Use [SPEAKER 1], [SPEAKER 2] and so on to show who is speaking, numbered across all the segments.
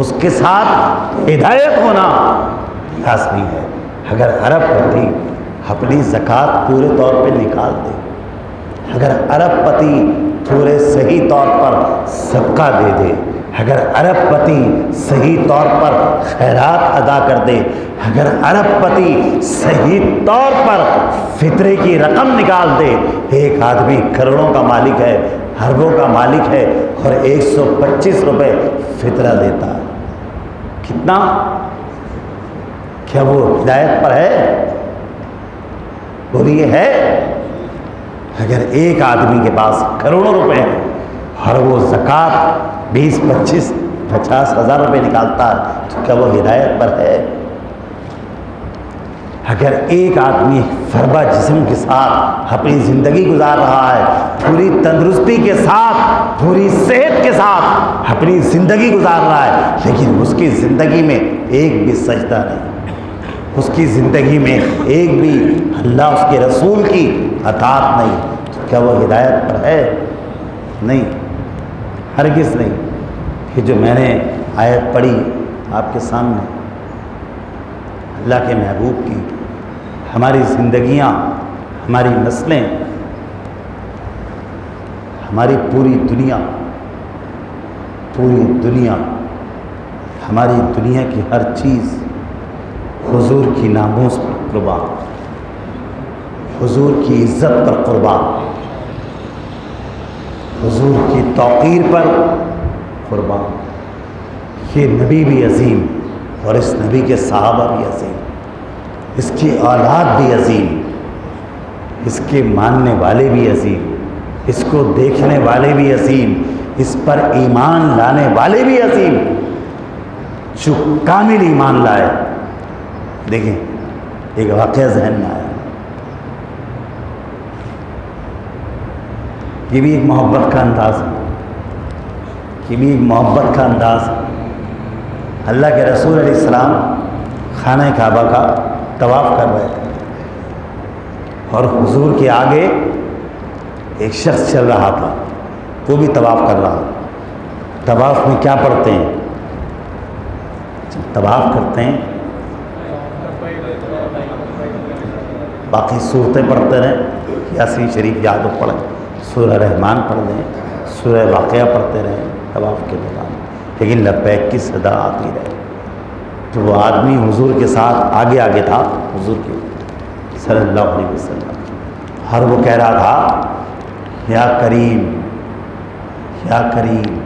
[SPEAKER 1] اس کے ساتھ ہدایت ہونا لازمی ہے۔ اگر ارب پتی اپنی زکوٰۃ پورے طور پہ نکال دے، اگر ارب پتی پورے صحیح طور پر صدقہ دے دے، اگر ارب پتی صحیح طور پر خیرات ادا کر دے، اگر ارب پتی صحیح طور پر فطرے کی رقم نکال دے، ایک آدمی کروڑوں کا مالک ہے، اربوں کا مالک ہے، اور 125 روپے فطرہ دیتا ہے، کتنا؟ کیا وہ ہدایت پر ہے؟ بولیے ہے؟ اگر ایک آدمی کے پاس کروڑوں روپے ہیں اور وہ زکوٰۃ 20 25 50 ہزار روپے نکالتا ہے تو کیا وہ ہدایت پر ہے؟ اگر ایک آدمی فربہ جسم کے ساتھ اپنی زندگی گزار رہا ہے، پوری تندرستی کے ساتھ، پوری صحت کے ساتھ اپنی زندگی گزار رہا ہے، لیکن اس کی زندگی میں ایک بھی سجدہ نہیں، اس کی زندگی میں ایک بھی اللہ اس کے رسول کی اطاعت نہیں، تو کیا وہ ہدایت پر ہے؟ نہیں، ہرگز نہیں۔ کہ جو میں نے آیت پڑھی آپ کے سامنے، اللہ کے محبوب کی، ہماری زندگیاں، ہماری نسلیں، ہماری پوری دنیا، ہماری دنیا کی ہر چیز حضور کی ناموس پر قربان، حضور کی عزت پر قربان، حضور کی توقیر پر قربان۔ یہ نبی بھی عظیم، اور اس نبی کے صحابہ بھی عظیم، اس کی اولاد بھی عظیم، اس کے ماننے والے بھی عظیم، اس کو دیکھنے والے بھی عظیم، اس پر ایمان لانے والے بھی عظیم، جو کامل ایمان لائے۔ دیکھیں ایک واقعہ ذہن میں آیا، یہ بھی ایک محبت کا انداز ہے، یہ بھی ایک محبت کا انداز ہے۔ اللہ کے رسول علیہ السلام خانہ کعبہ کا طواف کر رہے تھے، اور حضور کے آگے ایک شخص چل رہا تھا، وہ بھی طواف کر رہا۔ طواف میں کیا پڑھتے ہیں؟ جب طواف کرتے ہیں باقی صورتیں پڑھتے رہیں، یاسین شریف یاد ہو پڑھیں، سورہ رحمان پڑھ لیں، سورہ واقعہ پڑھتے رہیں طواف کے دوران، لیکن لبیک کی صدا آتی رہے۔ تو وہ آدمی حضور کے ساتھ آگے آگے تھا، حضور کے صلی اللہ علیہ وسلم، اور وہ کہہ رہا تھا یا کریم یا کریم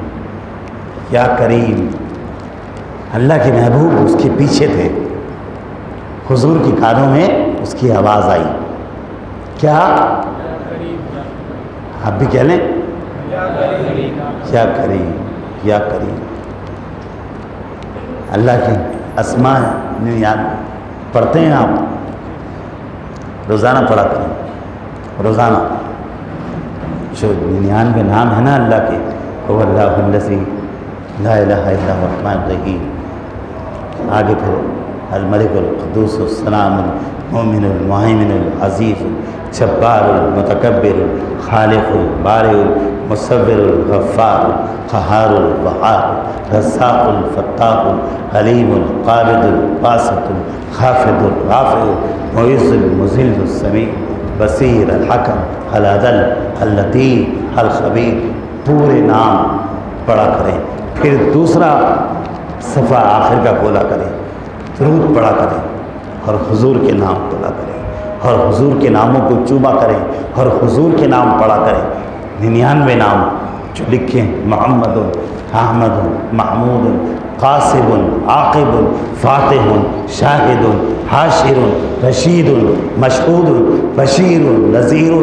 [SPEAKER 1] یا کریم۔ اللہ کے محبوب اس کے پیچھے تھے، حضور کی کانوں میں اس کی آواز آئی، کیا؟ آپ بھی کہہ لیں یا کریم یا کریم۔ اللہ کی اسماء 99 پڑھتے ہیں آپ؟ روزانہ پڑھا کریں، روزانہ۔ جو 99 نام ہے نا اللہ کے، وہ اللہ الذی لا الہ الا هو الرحمن الرحیم، آگے پھر الملک القدوس السلام المؤمن المہیمن العزیز الجبار المتکبر الخالق البارئ المصور الغفار القہار الوہاب الرزاق الفتاح العلیم القابض الباسط الخافض الرافع المعز المذل السمیع بصیر الحکم العدل اللطیف الخبیر۔ پورے نام پڑھا کریں، پھر دوسرا صفحہ آخر کا کھولا کریں، درود پڑھا کریں، اور حضور کے نام پڑھا کریں، اور حضور کے ناموں کو چوبا کریں، اور حضور کے نام پڑھا کریں۔ 99 نام جو لکھیں، محمد، احمد، محمود، قاسب، عاقب، فاتح، شاہد، حاشر، رشید، مشہود، بشیر، نذیر،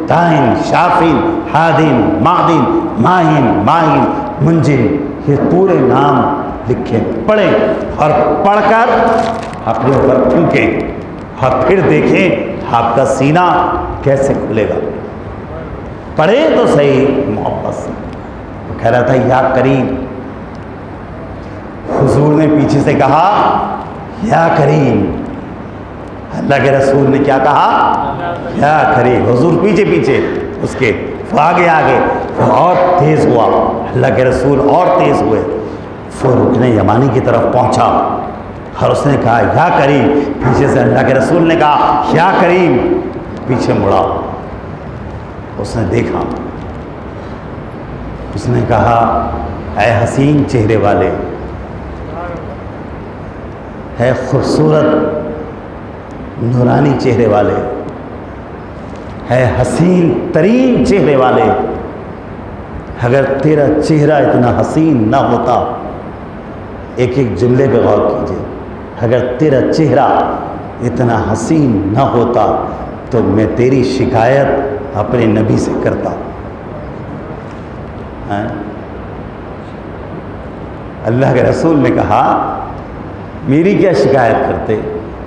[SPEAKER 1] دائن، شافین، ہادین، معدن، ماہین، ماہین، منجن۔ یہ پورے نام لکھیں، پڑھیں، اور پڑھ کر اپنے اوپر پھونکیں، اور پھر دیکھیں آپ کا سینہ کیسے کھلے گا۔ پڑھیں تو صحیح محبت سے۔ وہ کہہ رہا تھا یا کریم، حضور نے پیچھے سے کہا یا کریم، اللہ کے رسول نے کیا کہا؟ یا کریم۔ حضور پیچھے پیچھے اس کے، وہ آگے آگے، وہ اور تیز ہوا، اللہ کے رسول اور تیز ہوئے، وہ رکن یمانی کی طرف پہنچا اور اس نے کہا یا کریم، پیچھے سے اللہ کے رسول نے کہا یا کریم، پیچھے مڑا، اس نے دیکھا، اس نے کہا اے حسین چہرے والے، اے خوبصورت نورانی چہرے والے، اے حسین ترین چہرے والے، اگر تیرا چہرہ اتنا حسین نہ ہوتا، ایک ایک جملے پہ غور کیجیے، اگر تیرا چہرہ اتنا حسین نہ ہوتا تو میں تیری شکایت اپنے نبی سے کرتا۔ اللہ کے رسول نے کہا میری کیا شکایت کرتے؟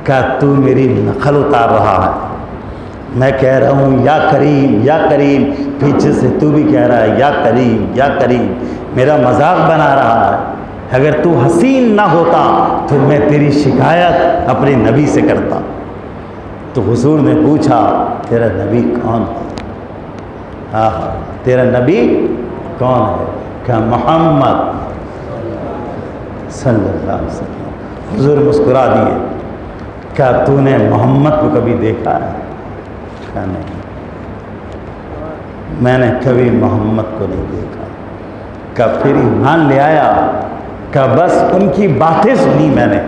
[SPEAKER 1] کہا تو میری نقل اتار رہا ہے، میں کہہ رہا ہوں یا کریم یا کریم، پیچھے سے تو بھی کہہ رہا ہے یا کریم یا کریم، میرا مذاق بنا رہا ہے، اگر تو حسین نہ ہوتا تو میں تیری شکایت اپنے نبی سے کرتا۔ تو حضور نے پوچھا تیرا نبی کون ہے؟ تیرا نبی کون ہے؟ کہ محمد صلی اللہ علیہ وسلم۔ حضور مسکرا دیے، کیا تو نے محمد کو کبھی دیکھا ہے؟ کہا نہیں، میں نے کبھی محمد کو نہیں دیکھا۔ کہا پھر ایمان لے آیا؟ کہا بس ان کی باتیں سنی میں نے،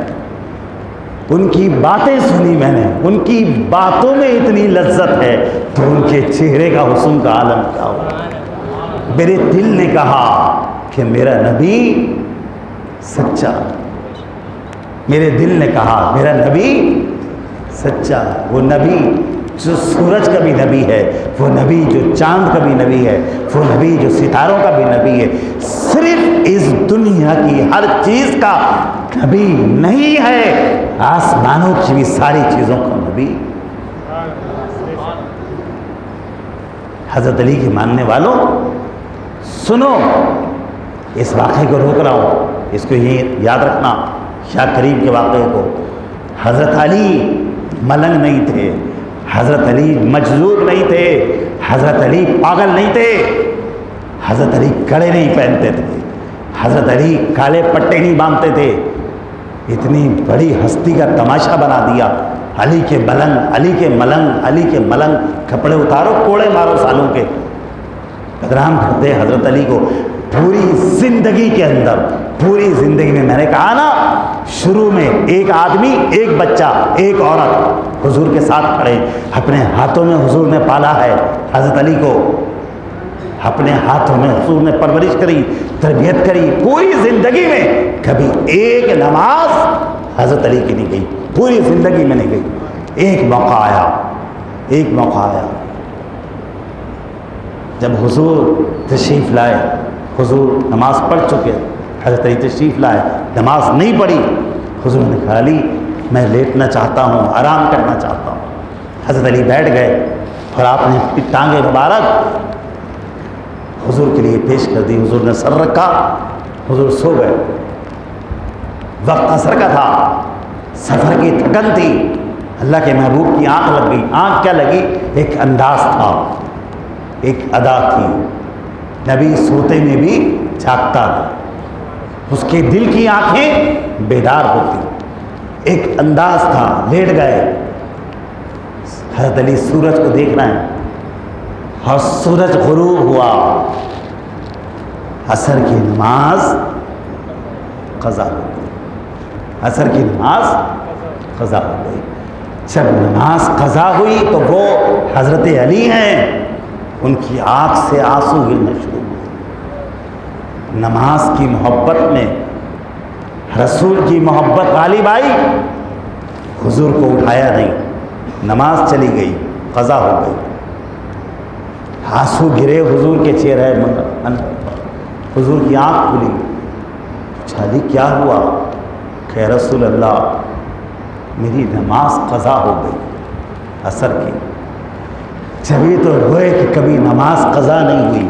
[SPEAKER 1] ان کی باتیں سنی میں نے، ان کی باتوں میں اتنی لذت ہے تو ان کے چہرے کا حسن کا عالم کیا ہوا۔ میرے دل نے کہا کہ میرا نبی سچا، میرے دل نے کہا میرا نبی سچا، وہ نبی جو سورج کا بھی نبی ہے، وہ نبی جو چاند کا بھی نبی ہے، وہ نبی جو ستاروں کا بھی نبی ہے، صرف اس دنیا کی ہر چیز کا نبی نہیں ہے، آسمانوں کی بھی ساری چیزوں کا نبی۔ حضرت علی کے ماننے والوں سنو، اس واقعے کو روک رہا ہوں، اس کو یہ یاد رکھنا، شاہ کریم کے واقعے کو۔ حضرت علی ملنگ نہیں تھے، حضرت علی مجذوب نہیں تھے، حضرت علی پاگل نہیں تھے، حضرت علی کڑے نہیں پہنتے تھے، حضرت علی کالے پٹے نہیں باندھتے تھے۔ اتنی بڑی ہستی کا تماشا بنا دیا، علی کے ملنگ، علی کے ملنگ، علی کے ملنگ، کپڑے اتارو، کوڑے مارو سالوں کے، بدنام کرتے حضرت علی کو۔ پوری زندگی کے اندر، پوری زندگی میں میں نے کہا نا، شروع میں ایک آدمی، ایک بچہ، ایک عورت حضور کے ساتھ کھڑے، اپنے ہاتھوں میں حضور نے پالا ہے حضرت علی کو، اپنے ہاتھوں میں حضور نے پرورش کری، تربیت کری، پوری زندگی میں کبھی ایک نماز حضرت علی کی نہیں گئی، پوری زندگی میں نہیں گئی۔ ایک موقع آیا، ایک موقع آیا جب حضور تشریف لائے، حضور نماز پڑھ چکے، حضرت علی تشریف لائے، نماز نہیں پڑھی، حضور نے کہا علی میں لیٹنا چاہتا ہوں، آرام کرنا چاہتا ہوں۔ حضرت علی بیٹھ گئے اور آپ نے اپنی ٹانگیں مبارک حضور کے لیے پیش کر دی، حضور نے سر رکھا، حضور سو گئے۔ وقت عصر کا تھا، سفر کی تھکن تھی، اللہ کے محبوب کی آنکھ لگ گئی۔ آنکھ کیا لگی؟ ایک انداز تھا، ایک ادا تھی، نبی سوتے میں بھی جاگتا تھا، اس کے دل کی آنکھیں بیدار ہوتی، ایک انداز تھا، لیٹ گئے۔ حضرت علی سورج کو دیکھ رہے ہیں اور سورج غروب ہوا، عصر کی نماز قضا ہو گئی، عصر کی نماز قضا ہو گئی۔ جب نماز قضا ہوئی تو وہ حضرت علی ہیں، ان کی آنکھ سے آنسو گرنا شروع ہوئے۔ نماز کی محبت میں رسول کی محبت غالب آئی، حضور کو اٹھایا نہیں، نماز چلی گئی، قضا ہو گئی، آنسو گرے حضور کے چہرے پر، حضور کی آنکھ کھلی، پوچھا علی کیا ہوا؟ کہ رسول اللہ میری نماز قضا ہو گئی عصر کی۔ جبھی تو ہوئے کہ کبھی نماز قضا نہیں ہوئی،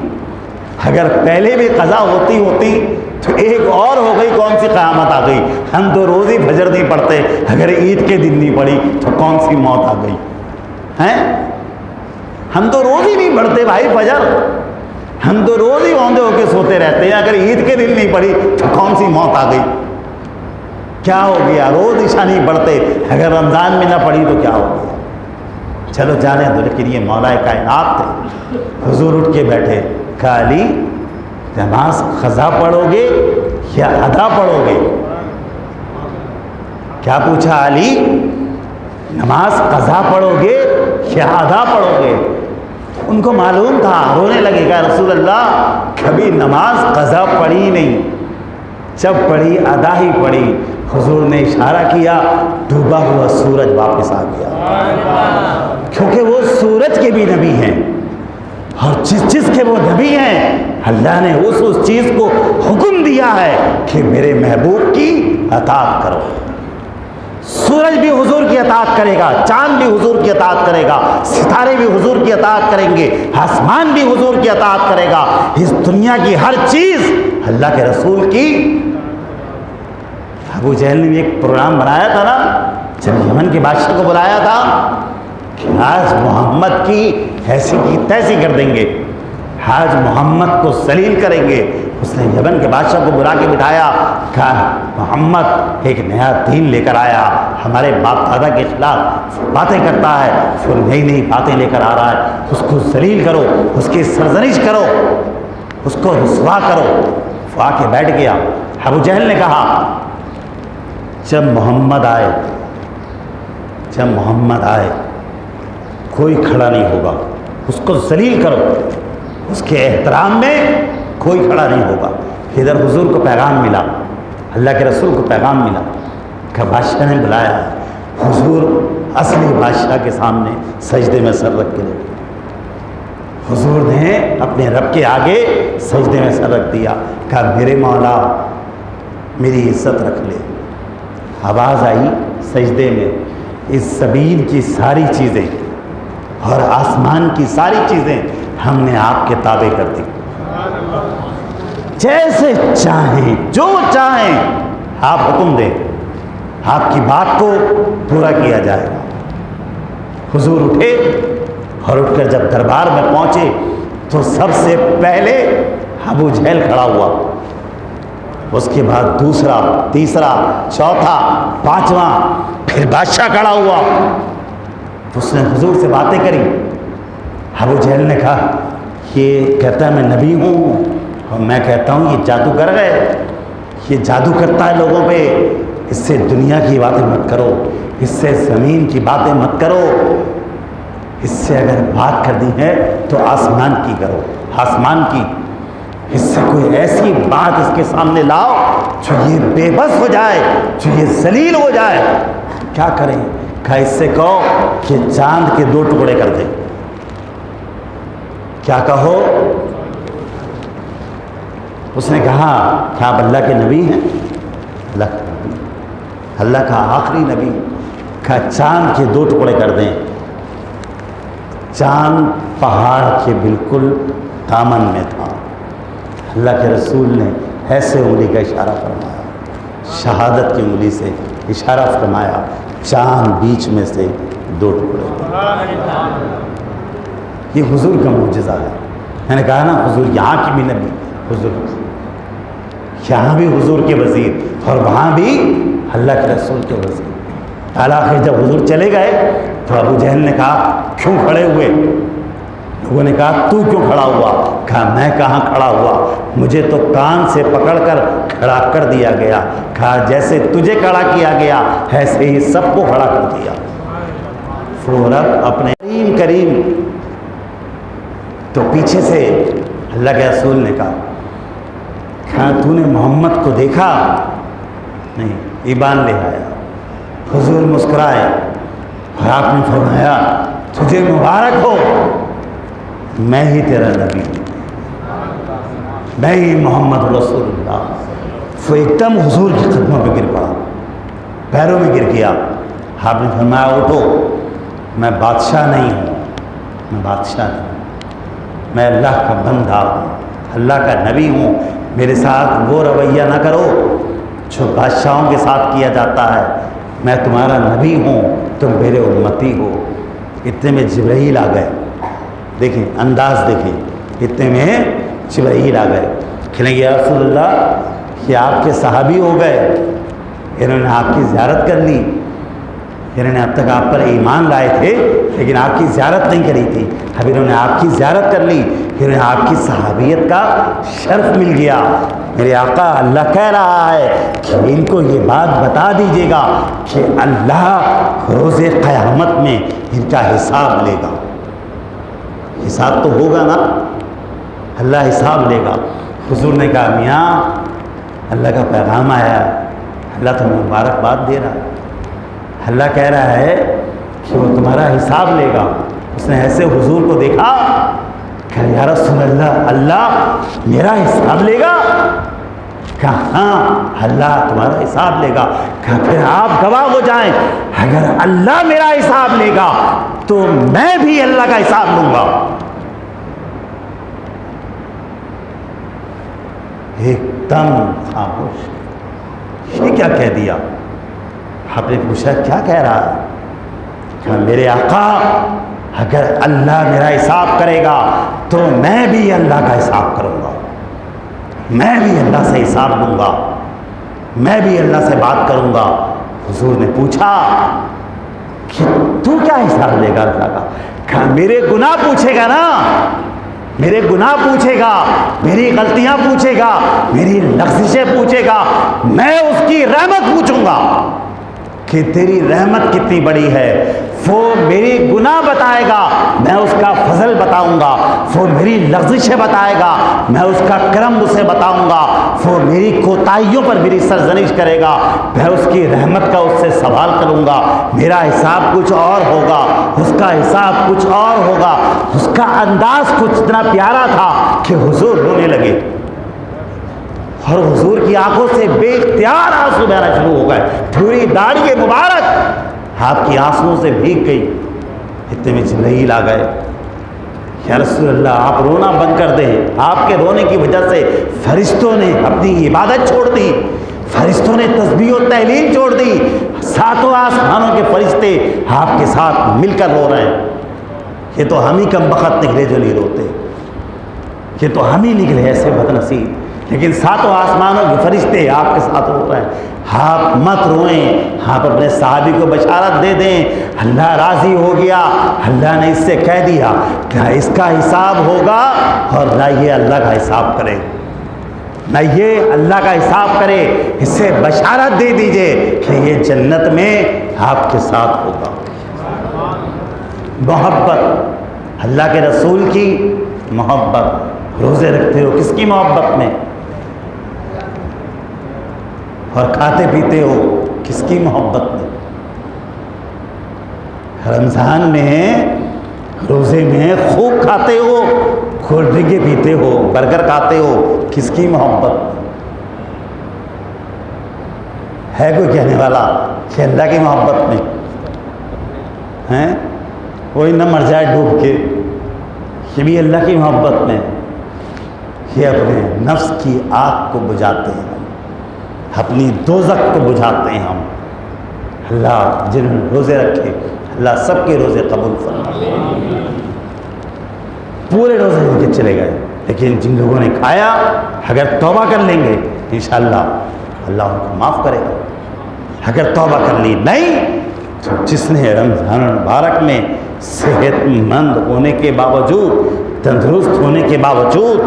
[SPEAKER 1] اگر پہلے بھی قضا ہوتی تو ایک اور ہو گئی، کون سی قیامت آ گئی؟ ہم تو روز ہی فجر نہیں پڑھتے، اگر عید کے دن نہیں پڑھی تو کون سی موت آ گئی ہیں؟ ہم تو روز ہی نہیں پڑھتے بھائی فجر، ہم تو روز ہی اوندے ہو کے سوتے رہتے ہیں، اگر عید کے دن نہیں پڑھی تو کون سی موت آ گئی؟ کیا ہو گیا؟ روز عشاء نہیں پڑھتے، اگر رمضان میں نہ پڑھی تو کیا ہو گیا؟ چلو جانے دو، لیکن یہ مولا کائنات تھے۔ حضور اٹھ کے بیٹھے، کہا علی نماز قضا پڑھو گے یا ادا پڑھو گے؟ کیا پوچھا علی؟ نماز قضا پڑھو گے یا ادا پڑھو گے؟ ان کو معلوم تھا، رونے لگے گا رسول اللہ کبھی نماز قضا پڑھی نہیں، جب پڑھی ادا ہی پڑھی۔ حضور نے اشارہ کیا، ڈوبا ہوا سورج واپس آ گیا، کیونکہ وہ سورج کے بھی نبی ہیں، اور جس کے وہ نبی ہیں اللہ نے اس چیز کو حکم دیا ہے کہ میرے محبوب کی اطاعت کرو۔ سورج بھی حضور کی اطاعت کرے گا، چاند بھی حضور کی اطاعت کرے گا، ستارے بھی حضور کی اطاعت کریں گے، آسمان بھی حضور کی اطاعت کرے گا، اس دنیا کی ہر چیز اللہ کے رسول کی۔ ابو جہل نے بھی ایک پروگرام بنایا تھا نا، جب یمن کے بادشاہ کو بلایا تھا کہ آج محمد کی ایسی کی تیسی کر دیں گے، آج محمد کو ذلیل کریں گے۔ اس نے یمن کے بادشاہ کو بلا کے بٹھایا، کہا محمد ایک نیا دین لے کر آیا، ہمارے باپ دادا کے خلاف باتیں کرتا ہے، پھر نئی نئی باتیں لے کر آ رہا ہے، اس کو ذلیل کرو، اس کی سرزنش کرو، اس کو رسوا کرو۔ وہ آ کے بیٹھ گیا۔ ابو جہل نے کہا جب محمد آئے کوئی کھڑا نہیں ہوگا، اس کو ذلیل کرو، اس کے احترام میں کوئی کھڑا نہیں ہوگا۔ ادھر حضور کو پیغام ملا، اللہ کے رسول کو پیغام ملا کہ بادشاہ نے بلایا ہے۔ حضور اصلی بادشاہ کے سامنے سجدے میں سر رکھ کے رکھے، حضور نے اپنے رب کے آگے سجدے میں سر رکھ دیا، کہا میرے مولا میری عزت رکھ لے۔ آواز آئی سجدے میں، اس زمین کی ساری چیزیں اور آسمان کی ساری چیزیں ہم نے آپ کے تابع کر دی، جیسے چاہیں جو چاہیں آپ حکم دیں، آپ کی بات کو پورا کیا جائے گا۔ حضور اٹھے اور اٹھ کر جب دربار میں پہنچے تو سب سے پہلے ابو جہل کھڑا ہوا، اس کے بعد دوسرا، تیسرا، چوتھا، پانچواں، پھر بادشاہ کھڑا ہوا۔ اس نے حضور سے باتیں کری۔ ابو جہل نے کہا یہ کہتا ہے میں نبی ہوں، اور میں کہتا ہوں یہ جادوگر ہے، یہ جادو کرتا ہے لوگوں پہ، اس سے دنیا کی باتیں مت کرو، اس سے زمین کی باتیں مت کرو، اس سے اگر بات کر دی ہے تو آسمان کی کرو، آسمان کی۔ اس سے کوئی ایسی بات اس کے سامنے لاؤ جو یہ بے بس ہو جائے، جو یہ ذلیل ہو جائے۔ کیا کریں؟ کہا اس سے کہو کہ چاند کے 2 ٹکڑے کر دے۔ کیا کہو؟ اس نے کہا کہ آپ اللہ کے نبی ہیں؟ اللہ کا آخری نبی۔ کہا چاند کے 2 ٹکڑے کر دیں۔ چاند پہاڑ کے بالکل دامن میں تھا، اللہ کے رسول نے ایسے انگلی کا اشارہ فرمایا، شہادت کی انگلی سے اشارہ فرمایا، چاند بیچ میں سے 2 ٹکڑے۔ یہ حضور کا معجزہ ہے۔ میں نے کہا نا حضور یہاں کی بھی نبی، حضور یہاں بھی حضور کے وزیر اور وہاں بھی اللہ کے رسول کے وزیر۔ آخر جب حضور چلے گئے تو ابو جہل نے کہا کیوں کھڑے ہوئے؟ لوگوں نے کہا تو کیوں کھڑا ہوا؟ کہا میں کہاں کھڑا ہوا، مجھے تو کان سے پکڑ کر کھڑا کر دیا گیا۔ کہا جیسے تجھے کھڑا کیا گیا ایسے ہی سب کو کھڑا کر دیا۔ فوراً اپنے کریم تو پیچھے سے اللہ کے رسول نے کہا تو نے محمد کو دیکھا؟ نہیں، ایمان لے آیا۔ حضور مسکرائے اور آپ نے فرمایا تجھے مبارک ہو، میں ہی تیرا نبی ہوں، میں ہی محمد رسول اللہ۔ وہ ایک دم حضور کی قدموں پہ گر پڑا، پیروں میں گر گیا۔ آپ نے فرمایا اٹھو، میں بادشاہ نہیں ہوں، میں بادشاہ نہیں ہوں، میں اللہ کا بندہ ہوں، اللہ کا نبی ہوں۔ میرے ساتھ وہ رویہ نہ کرو جو بادشاہوں کے ساتھ کیا جاتا ہے، میں تمہارا نبی ہوں، تم میرے امتی ہو۔ اتنے میں جبرائیل آ گئے، دیکھیں انداز دیکھیں، اتنے میں جبرائیل آ گئے، کہنے لگے یا رسول اللہ یہ آپ کے صحابی ہو گئے، انہوں نے آپ کی زیارت کر لی، انہوں نے اب تک آپ پر ایمان لائے تھے لیکن آپ کی زیارت نہیں کری تھی، اب انہوں نے آپ کی زیارت کر لی، انہیں آپ کی صحابیت کا شرف مل گیا۔ میرے آقا اللہ کہہ رہا ہے کہ ان کو یہ بات بتا دیجیے گا کہ اللہ روز قیامت میں ان کا حساب لے گا۔ حساب تو ہوگا نا، اللہ حساب لے گا۔ حضور نے کہا میاں اللہ کا پیغام آیا، اللہ تمہیں مبارکباد دے رہا ہے، اللہ کہہ رہا ہے کہ وہ تمہارا حساب لے گا۔ اس نے ایسے حضور کو دیکھا کہ یا رسول اللہ اللہ میرا حساب لے گا؟ کہا ہاں اللہ تمہارا حساب لے گا۔ کہا پھر آپ گواہ ہو جائیں اگر اللہ میرا حساب لے گا تو میں بھی اللہ کا حساب لوں گا۔ ایک دم خاموش، یہ کیا کہہ دیا؟ آپ نے پوچھا کیا کہہ رہا ہے؟ کہ میرے آقا اگر اللہ میرا حساب کرے گا تو میں بھی اللہ کا حساب کروں گا، میں بھی اللہ سے حساب لوں گا، میں بھی اللہ سے بات کروں گا۔ حضور نے پوچھا کہ تو کیا حساب لے گا اللہ کا؟ کہا میرے گناہ پوچھے گا نا، میرے گناہ پوچھے گا، میری غلطیاں پوچھے گا، میری لغزشیں پوچھے گا، میں اس کی رحمت پوچھوں گا کہ تیری رحمت کتنی بڑی ہے۔ وہ میری گناہ بتائے گا، میں اس کا فضل بتاؤں گا۔ وہ میری لغزشیں بتائے گا، میں اس کا کرم اسے بتاؤں گا۔ وہ میری کوتاہیوں پر میری سرزنش کرے گا، میں اس کی رحمت کا اس سے سوال کروں گا۔ میرا حساب کچھ اور ہوگا، اس کا حساب کچھ اور ہوگا۔ اس کا انداز کچھ اتنا پیارا تھا کہ حضور رونے لگے، اور حضور کی آنکھوں سے بے اختیار آنسو بہنا شروع ہو گئے، پوری داڑھی مبارک آپ کی آنسوؤں سے بھیگ گئی۔ اتنے میں جبرائیل آ گئے، یا رسول اللہ آپ رونا بند کر دیں، آپ کے رونے کی وجہ سے فرشتوں نے اپنی عبادت چھوڑ دی، فرشتوں نے تسبیح و تہلیل چھوڑ دی، ساتوں آسمانوں کے فرشتے آپ کے ساتھ مل کر رو رہے ہیں۔ یہ تو ہم ہی کم بخت نکلے جو نہیں روتے، یہ تو ہم ہی نکلے ایسے بدنصیب، لیکن ساتوں آسمانوں کے فرشتے آپ کے ساتھ رو رہے ہیں۔ آپ مت روئیں، آپ اپنے صحابی کو بشارت دے دیں، اللہ راضی ہو گیا، اللہ نے اس سے کہہ دیا کہ اس کا حساب ہوگا، اور نہ یہ اللہ کا حساب کرے، نہ یہ اللہ کا حساب کرے۔ اس سے بشارت دے دیجئے کہ یہ جنت میں آپ کے ساتھ ہوگا۔ محبت، اللہ کے رسول کی محبت، روزے رکھتے ہو کس کی محبت میں؟ اور کھاتے پیتے ہو کس کی محبت میں؟ رمضان میں روزے میں خوب کھاتے ہو، کولڈ ڈرنکیں پیتے ہو، برگر کھاتے ہو، کس کی محبت میں؟ ہے کوئی کہنے والا کہ اللہ کی محبت میں ہیں؟ کوئی نہ مر جائے ڈوب کے، یہ بھی اللہ کی محبت میں؟ یہ اپنے نفس کی آگ کو بجھاتے ہیں، اپنی دوزخ کو بجھاتے ہیں ہم۔ اللہ جنہوں نے روزے رکھے اللہ سب کے روزے قبول فرمائے، پورے روزے ان کے چلے گئے، لیکن جن لوگوں نے کھایا اگر توبہ کر لیں گے انشاءاللہ اللہ ان کو معاف کرے گا۔ اگر توبہ کر لی نہیں تو جس نے رمضان المبارک میں صحت مند ہونے کے باوجود، تندرست ہونے کے باوجود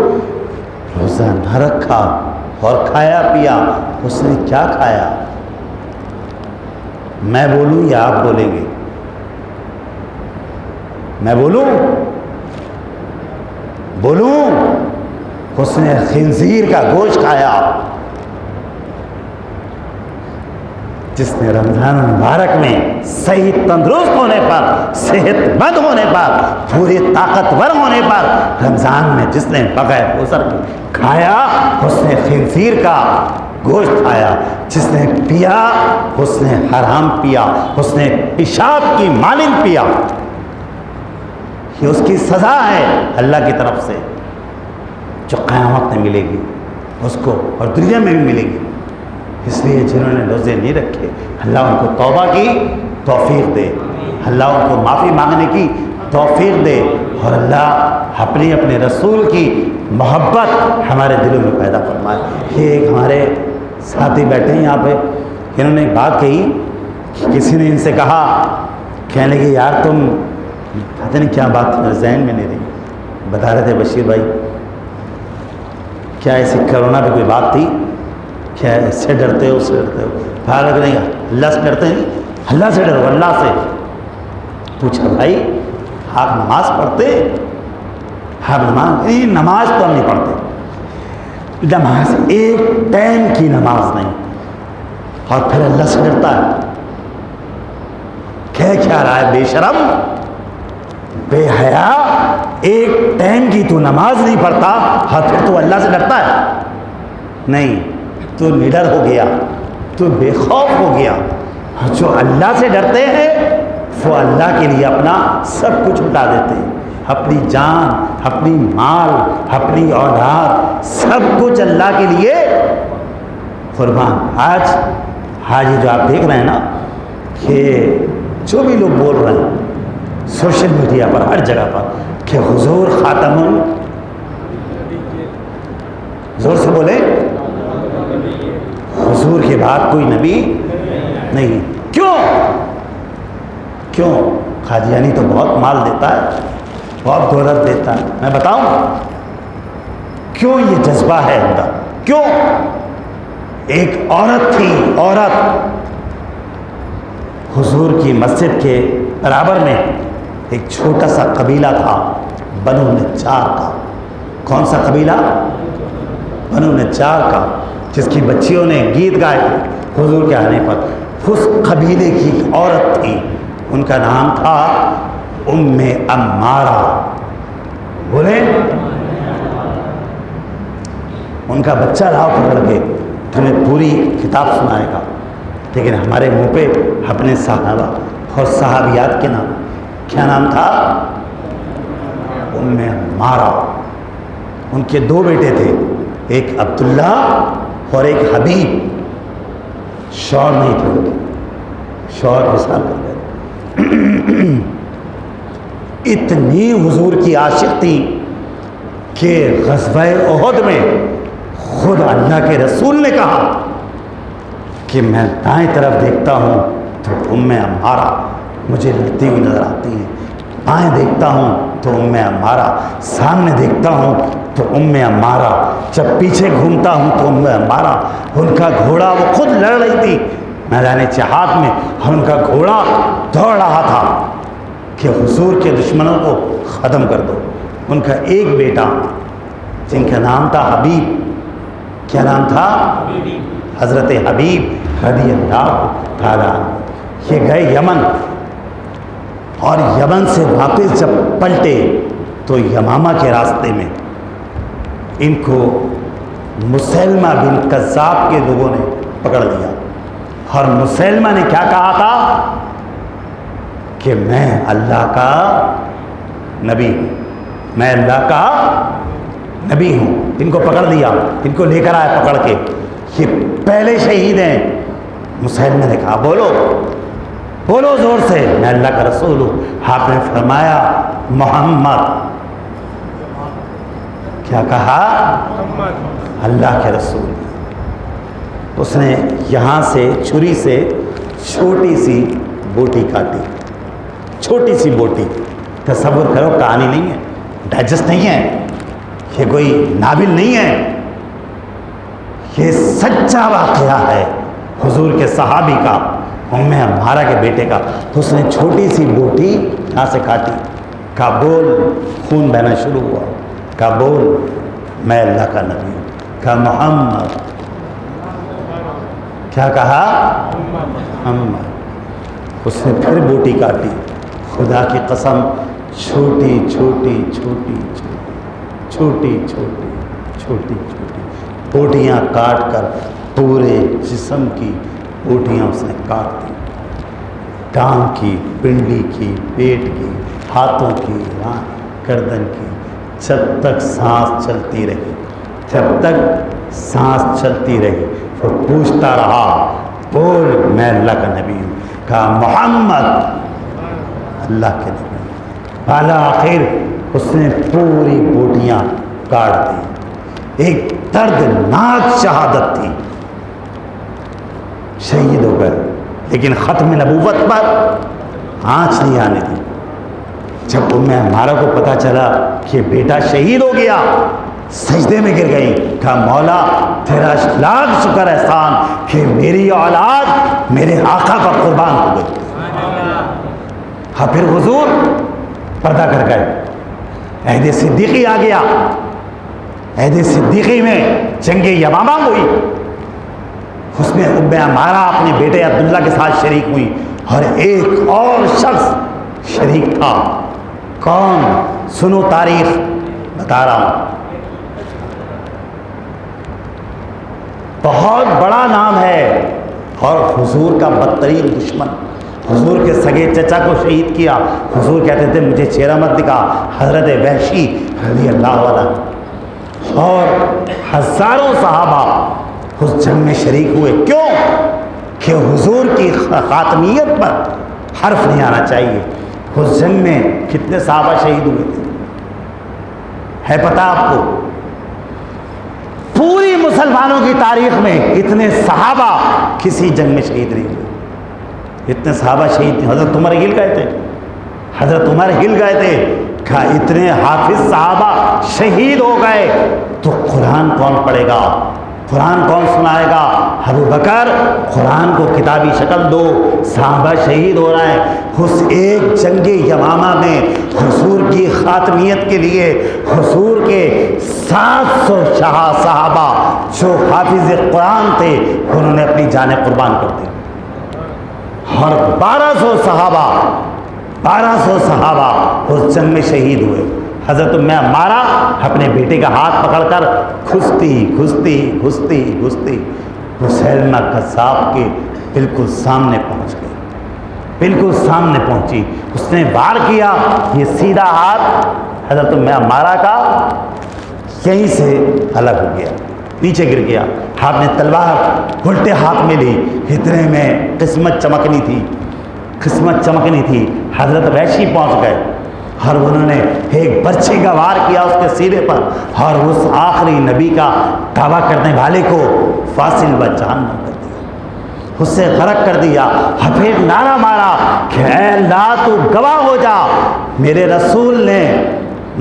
[SPEAKER 1] روزہ نہ رکھا اور کھایا پیا، اس نے کیا کھایا؟ میں بولوں یا آپ بولیں گے؟ میں بولوں؟ اس نے خنزیر کا گوشت کھایا۔ جس نے رمضان المبارک میں صحیح تندرست ہونے پر، صحت مند ہونے پر، پوری طاقتور ہونے پر رمضان میں جس نے بغیر عذر کھایا، اس نے خنزیر کا گوشت کھایا۔ جس نے پیا اس نے حرام پیا، اس نے پیشاب کی مالن پیا۔ یہ اس کی سزا ہے اللہ کی طرف سے جو قیامت میں ملے گی اس کو، اور دنیا میں بھی ملے گی۔ اس لیے جنہوں نے روزے نہیں رکھے اللہ ان کو توبہ کی توفیق دے، اللہ ان کو معافی مانگنے کی توفیق دے، اور اللہ اپنے رسول کی محبت ہمارے دلوں میں پیدا فرمائے۔ یہ ایک ہمارے ساتھی بیٹھے ہیں یہاں پہ، انہوں نے ایک بات کہی، کسی نے ان سے کہا، کہنے لگے یار تم پتہ نہیں کیا بات میرے ذہن میں نہیں رہی، بتا رہے تھے بشیر بھائی کیا ایسی کرونا پہ کوئی بات تھی، کیا اس سے ڈرتے ہو اس سے ڈرتے ہو؟ بھاگ نہیں، اللہ سے ڈرتے نہیں، اللہ سے ڈرو، اللہ سے۔ پوچھا بھائی آپ نماز پڑھتے؟ آپ نماز تو ہم نہیں پڑھتے، نماز ایک ٹائم کی نماز نہیں، اور پھر اللہ سے ڈرتا ہے؟ کیا رہا ہے بے شرم بے حیا، ایک ٹائم کی تو نماز نہیں پڑھتا اور پھر تو اللہ سے ڈرتا ہے؟ نہیں، تو نڈر ہو گیا، تو بے خوف ہو گیا۔ جو اللہ سے ڈرتے ہیں وہ اللہ کے لیے اپنا سب کچھ اٹھا دیتے ہیں، اپنی جان، اپنی مال، اپنی اولاد، سب کچھ اللہ کے لیے قربان۔ آج یہ جو آپ دیکھ رہے ہیں نا کہ جو بھی لوگ بول رہے ہیں سوشل میڈیا پر ہر جگہ پر کہ حضور خاتم، زور سے بولے، حضور کے بعد کوئی نبی نہیں۔ کیوں؟ قادیانی تو بہت مال دیتا ہے، بہت دولت دیتا ہے۔ میں بتاؤں کیوں یہ جذبہ ہے اندر؟ کیوں؟ ایک عورت تھی، عورت، حضور کی مسجد کے برابر میں ایک چھوٹا سا قبیلہ تھا، بنو نجار کا۔ کون سا قبیلہ؟ بنو نجار کا، جس کی بچیوں نے گیت گائے حضور کے آنے پر۔ اس قبیلے کی عورت تھی، ان کا نام تھا ام عمارہ۔ بولے ان کا بچہ لاؤ پکڑ کے، تمہیں پوری کتاب سنائے گا، لیکن ہمارے منہ پہ اپنے صحابہ اور صحابیات کے نام۔ کیا نام تھا؟ ام عمارہ۔ ان کے دو بیٹے تھے، ایک عبداللہ اور ایک حبیب۔ شوہر نہیں تھے ان کے، شوہر وصال کر گئے۔ اتنی حضور کی عاشق تھی کہ غزوہ احد میں خود اللہ کے رسول نے کہا کہ میں دائیں طرف دیکھتا ہوں تو ام عمارہ مجھے لڑتی ہوئی نظر آتی ہے، بائیں دیکھتا ہوں تو ام عمارہ، سامنے دیکھتا ہوں تو ام عمارہ، جب پیچھے گھومتا ہوں تو ام عمارہ۔ ان کا گھوڑا، وہ خود لڑ رہی تھی میدان جہاد میں، اور ان کا گھوڑا دوڑ رہا تھا کہ حضور کے دشمنوں کو ختم کر دو۔ ان کا ایک بیٹا جن کا نام تھا حبیب، کیا نام تھا؟ حضرت حبیب رضی اللہ تعالیٰ عنہ۔ یہ گئے یمن، اور یمن سے واپس جب پلٹے تو یمامہ کے راستے میں ان کو مسیلمہ بن کذاب کے لوگوں نے پکڑ لیا، اور مسیلمہ نے کیا کہا تھا کہ میں اللہ کا نبی ہوں، میں اللہ کا نبی ہوں۔ ان کو پکڑ لیا، ان کو لے کر آئے پکڑ کے، یہ پہلے شہید ہیں۔ مسیلمہ نے کہا بولو زور سے، میں اللہ کا رسول ہوں۔ آپ نے فرمایا محمد، کیا کہا؟ اللہ کے رسول۔ اس نے یہاں سے چھری سے چھوٹی سی بوٹی کاٹی، چھوٹی سی بوٹی۔ تصور کرو، کہانی نہیں ہے، ڈائجسٹ نہیں ہے، یہ کوئی ناول نہیں ہے، یہ سچا واقعہ ہے حضور کے صحابی کا، ام عمارہ کے بیٹے کا۔ تو اس نے چھوٹی سی بوٹی یہاں سے کاٹی، کہا بول، خون بہنا شروع ہوا، کہا بول میں اللہ کا نبی ہوں، کہا محمد، کیا کہا؟ محمد۔ اس نے پھر بوٹی کاٹی، خدا کی قسم چھوٹی چھوٹی چھوٹی چھوٹی چھوٹی چھوٹی چھوٹی بوٹیاں کاٹ کر پورے جسم کی بوٹیاں اس نے کاٹ دی، ٹانگ کی، پنڈلی کی، پیٹ کی، ہاتھوں کی، گردن کی، جب تک سانس چلتی رہی، جب تک سانس چلتی رہی وہ پوچھتا رہا بول میں اللہ کا نبی ہوں، کہا محمد اللہ کے نبی۔ بالا آخر اس نے پوری بوٹیاں کاٹ دی، ایک دردناک شہادت تھی، شہید ہو گئے، لیکن ختم نبوت پر آنچ نہیں آنے دی۔ جب ام عمارہ کو پتا چلا کہ بیٹا شہید ہو گیا، سجدے میں گر گئی، کہا مولا تیرا لاکھ شکر احسان کہ میری اولاد میرے آقا پر قربان ہو گئی۔ ہاں پھر حضور پردہ کر گئے، عہد صدیقی آ گیا، عہد صدیقی میں جنگ یمامہ ہوئی، اس میں ام عمارہ اپنے بیٹے عبداللہ کے ساتھ شریک ہوئی، اور ایک اور شخص شریک تھا۔ کون؟ سنو تاریخ بتا رہا ہوں، بہت بڑا نام ہے، اور حضور کا بدترین دشمن، حضور کے سگے چچا کو شہید کیا۔ حضور کہتے تھے مجھے چہرہ مت دکھا، حضرت وحشی رضی اللہ عنہ، اور ہزاروں صحابہ اس جنگ میں شریک ہوئے۔ کیوں؟ کہ حضور کی خاتمیت پر حرف نہیں آنا چاہیے۔ اس جنگ میں کتنے صحابہ شہید ہوئے تھے ہے پتہ آپ کو؟ پوری مسلمانوں کی تاریخ میں اتنے صحابہ کسی جنگ میں شہید نہیں ہوئے، اتنے صحابہ شہید تھے۔ حضرت عمر ہل گئے تھے، حضرت عمر ہل گئے تھے، کہا اتنے حافظ صحابہ شہید ہو گئے تو قرآن کون پڑھے گا، قرآن کون سنائے گا؟ ابو بکر قرآن کو کتابی شکل دو، صحابہ شہید ہو رہے ہیں۔ اس ایک جنگ یمامہ میں حضور کی خاتمیت کے لیے حضور کے 700 صحابہ جو حافظ قرآن تھے انہوں نے اپنی جانیں قربان کر دی، اور 1200 صحابہ اس جنگ میں شہید ہوئے۔ حضرت ام عمارہ اپنے بیٹے کا ہاتھ پکڑ کر گھستی مسیلمہ کذاب کے بالکل سامنے پہنچ گئی، بالکل سامنے پہنچی، اس نے وار کیا، یہ سیدھا ہاتھ حضرت ام عمارہ کا یہیں سے الگ ہو گیا، نیچے گر گیا۔ آپ نے تلوار الٹے ہاتھ میں لی، اتنے میں قسمت چمکنی تھی، حضرت وحشی پہنچ گئے، اور انہوں نے ایک برچھی کا وار کیا اس کے سینے پر، اور اس آخری نبی کا دعویٰ کرنے والے کو فاصل و جان کر دیا، اس سے غرق کر دیا۔ اور پھر نعرہ مارا کہ اے اللہ تو گواہ ہو جا، میرے رسول نے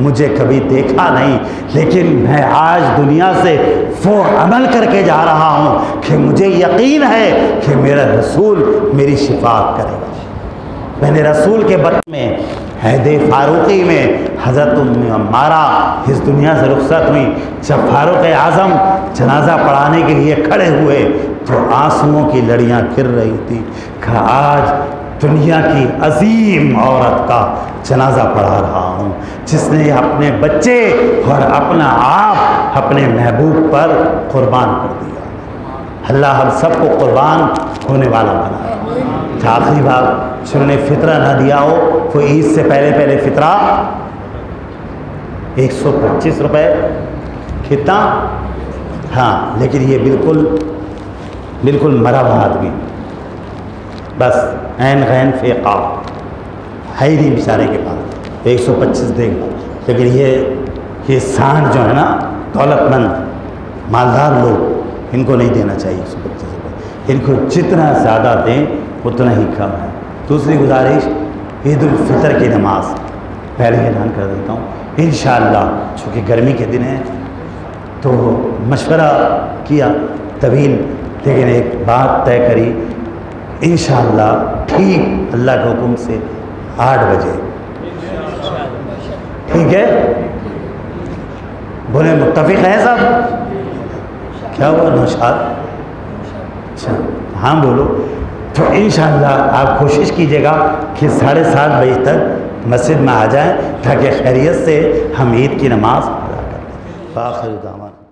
[SPEAKER 1] مجھے کبھی دیکھا نہیں، لیکن میں آج دنیا سے وہ عمل کر کے جا رہا ہوں کہ مجھے یقین ہے کہ میرا رسول میری شفاعت کرے گا۔ میں نے رسول کے بارے میں عہد فاروقی میں حضرت ام عمارہ اس دنیا سے رخصت ہوئی، جب فاروق اعظم جنازہ پڑھانے کے لیے کھڑے ہوئے تو آنسوؤں کی لڑیاں گر رہی تھی کہ آج دنیا کی عظیم عورت کا جنازہ پڑھا رہا ہوں، جس نے اپنے بچے اور اپنا آپ اپنے محبوب پر قربان کر دیا۔ اللہ ہم سب کو قربان ہونے والا بنائے۔ آخری بات، جنہوں نے فطرہ نہ دیا ہو وہ عید سے پہلے فطرہ 125 روپے کتنا؟ ہاں، لیکن یہ بالکل مرا ہوا آدمی، بس عین غین فیقا ہے ہی نہیں بیچارے کے پاس، 125 دے گا، لیکن یہ سانڈ جو ہے نا، دولت مند مالدار لوگ، ان کو نہیں دینا چاہیے 125 روپے، ان کو جتنا زیادہ دیں اتنا ہی کم ہے۔ دوسری گزارش، عید الفطر کی نماز پہلے اعلان کر دیتا ہوں انشاءاللہ، چونکہ گرمی کے دن ہیں تو مشورہ کیا طویل، لیکن ایک بات طے کری انشاءاللہ ٹھیک اللہ کے حکم سے 8 بجے، ٹھیک ہے؟ بولے متفق ہیں سب؟ کیا ہوا نوشاد؟ اچھا ہاں بولو۔ تو انشاءاللہ آپ کوشش کیجیے گا کہ 7:30 بجے تک مسجد میں آ جائیں تاکہ خیریت سے ہم عید کی نماز ادا کریں۔ آخر دعوانا